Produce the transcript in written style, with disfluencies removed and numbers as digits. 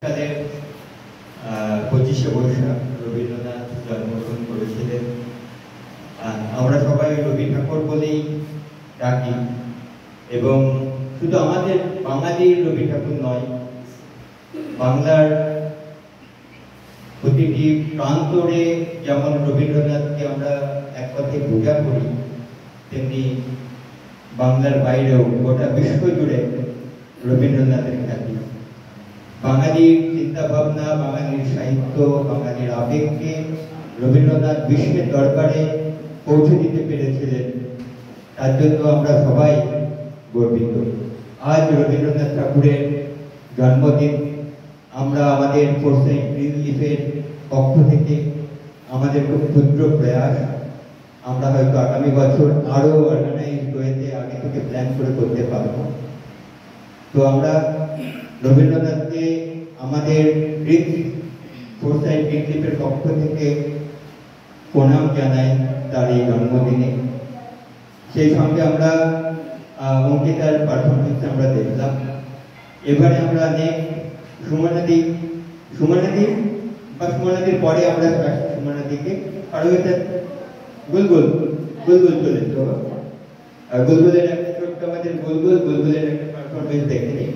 সালের 25শে বৈশাখ রবীন্দ্রনাথ জন্মগ্রহণ করেছিলেন। আমরা সবাই রবি ঠাকুর বলেই ডাকি, এবং শুধু আমাদের বাঙালির রবি ঠাকুর নয়, বাংলার প্রতিটি প্রান্তরে যেমন রবীন্দ্রনাথকে আমরা এক কথায় পূজা করি, তেমনি বাংলার বাইরেও গোটা বিশ্ব জুড়ে রবীন্দ্রনাথের খ্যাতি। বাঙালির চিন্তা ভাবনা, বাঙালির সাহিত্য, বাঙালির আবেগকে রবীন্দ্রনাথ বিশ্বের দরবারে পৌঁছে দিতে পেরেছিলেন, তার জন্য আমরা সবাই গর্বিত। আজ রবীন্দ্রনাথ ঠাকুরের জন্মদিন। আমরা আমাদের ফোর্সাইট গ্রিন লিফের পক্ষ থেকে আমাদের খুব ক্ষুদ্র প্রয়াস, আমরা হয়তো আগামী বছর আরো অর্গানাইজ ওয়েতে আগে থেকে প্ল্যান করে করতে পারবো। তো আমরা রবীন্দ্রনাথকে আমাদের ফোর্সাইট গ্রিন লিফের পক্ষ থেকে প্রণাম জানাই তার এই জন্মদিনে। সেই সঙ্গে আমরা অঙ্কিতার পারফরমেন্স আমরা দেখলাম। এবারে আমরা সুমনাদির পরে আমরা সুমনাদিকে আরো এটা গুলগুল চলে তো গুলগুলের একটা ছোট্ট আমাদের গুলগুলের একটা পারফরমেন্স দেখে নিই।